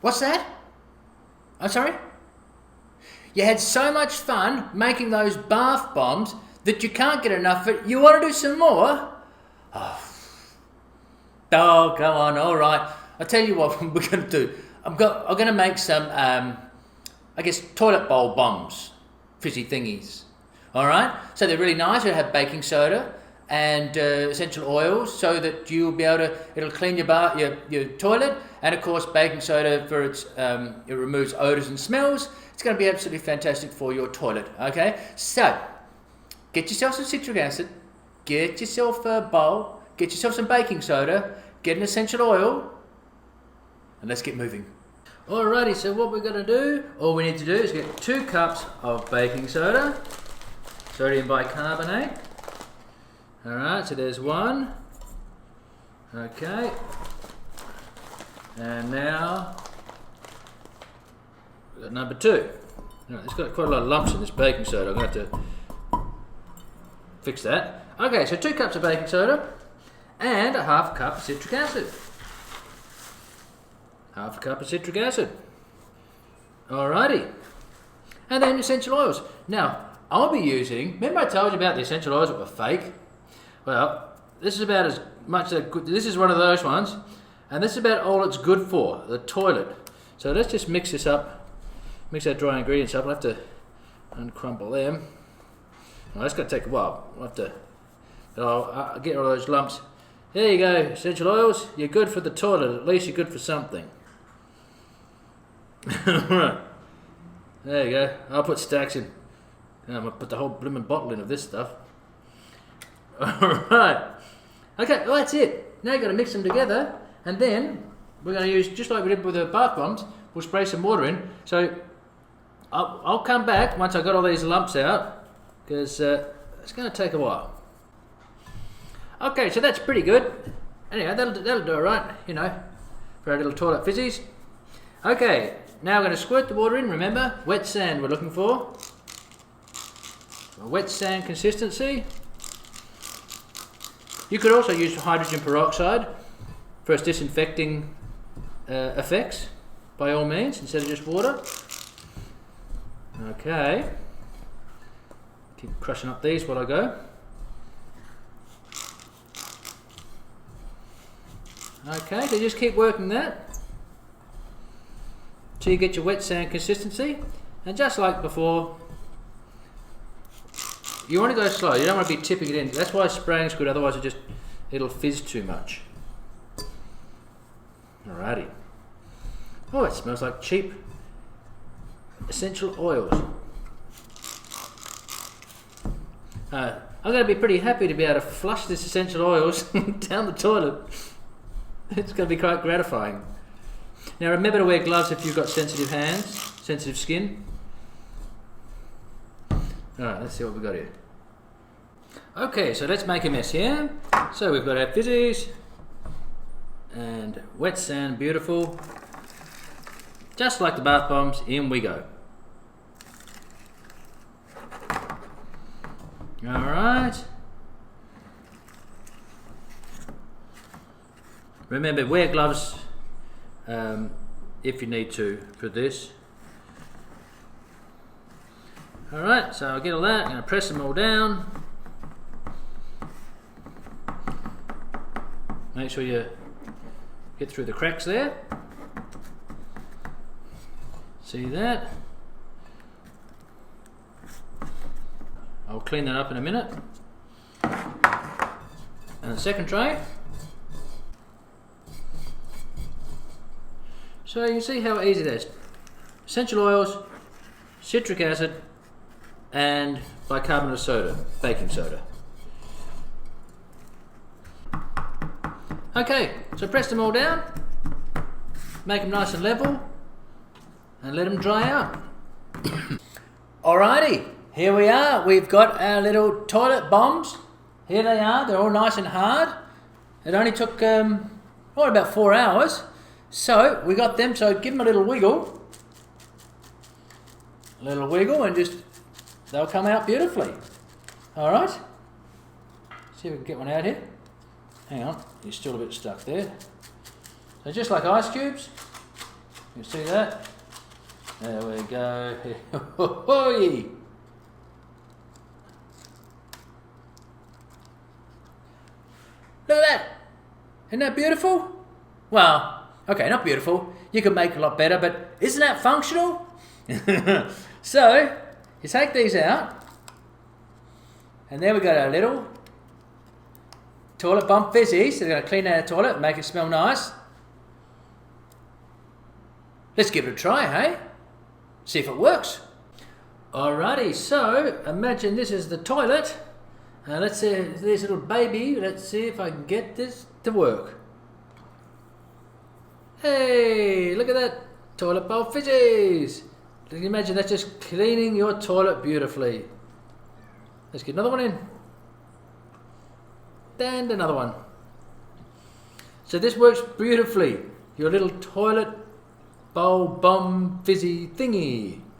What's that? I'm sorry? You had so much fun making those bath bombs that you can't get enough of it. You want to do some more? Oh, go on, all right. I'll tell you what we're going to do. I'm going to make some, I guess, toilet bowl bombs, fizzy thingies. All right? So they're really nice. They have baking soda and essential oils so that you'll be able to, it'll clean your toilet, and of course baking soda for its, it removes odours and smells. It's going to be absolutely fantastic for your toilet, okay? So, get yourself some citric acid, get yourself a bowl, get yourself some baking soda, get an essential oil, and let's get moving. Alrighty, so what we're going to do, all we need to do is get 2 cups of baking soda, sodium bicarbonate. Alright, so there's 1. Okay. And now, we've got number 2. Now, it's got quite a lot of lumps in this baking soda. I'm going to have to fix that. Okay, so 2 cups of baking soda and a half cup of citric acid. Half a cup of citric acid. Alrighty. And then essential oils. Now, I'll be using, remember I told you about the essential oils that were fake? Well, this is about as much as good. This is one of those ones, and this is about all it's good for, the toilet. So let's just mix this up, mix our dry ingredients up. I'll have to uncrumble them. Oh, that's going to take a while. I'll have to, I'll get all those lumps. There you go, essential oils. You're good for the toilet. At least you're good for something. Right. There you go. I'll put stacks in. I'm going to put the whole blooming bottle in of this stuff. Alright. Okay, well that's it. Now you've got to mix them together, and then we're going to use, just like we did with the bath bombs, we'll spray some water in. So I'll come back once I've got all these lumps out, because it's going to take a while. Okay, so that's pretty good. Anyway, that'll do alright, you know, for our little toilet fizzies. Okay, now we're going to squirt the water in. Remember, wet sand we're looking for. A wet sand consistency. You could also use hydrogen peroxide for its disinfecting effects, by all means, instead of just water. Okay. Keep crushing up these while I go. Okay, so just keep working that till you get your wet sand consistency. And just like before, you want to go slow. You don't want to be tipping it in. That's why spraying is good. Otherwise, it'll fizz too much. Alrighty. Oh, it smells like cheap essential oils. I'm going to be pretty happy to be able to flush this essential oils down the toilet. It's going to be quite gratifying. Now, remember to wear gloves if you've got sensitive hands, sensitive skin. Alright, let's see what we've got here. Okay, so let's make a mess here. So we've got our fizzies and wet sand, beautiful. Just like the bath bombs, in we go. Alright. Remember, wear gloves if you need to for this. Alright, so I'll get all that, I'm going to press them all down. Make sure you get through the cracks there. See that? I'll clean that up in a minute. And the second tray. So you can see how easy that is. Essential oils, citric acid, and bicarbonate of soda, baking soda. Okay, so press them all down, make them nice and level, and let them dry out. Alrighty, here we are. We've got our little toilet bombs. Here they are. They're all nice and hard. It only took about 4 hours. So we got them. So give them a little wiggle, and just they'll come out beautifully. All right. See if we can get one out here. Hang on, you're still a bit stuck there. So just like ice cubes, You see that? There we go. Look at that! Isn't that beautiful? Well, okay, not beautiful. You could make it a lot better, but isn't that functional? So, you take these out, and there we got our little toilet bomb fizzies. They're going to clean out the toilet and make it smell nice. Let's give it a try, hey? See if it works. Alrighty, so imagine this is the toilet. Let's see this little baby. Let's see if I can get this to work. Hey, look at that toilet bowl fizzies. Can you imagine that's just cleaning your toilet beautifully? Let's get another one in. And another one. So this works beautifully. Your little toilet bowl bomb fizzy thingy.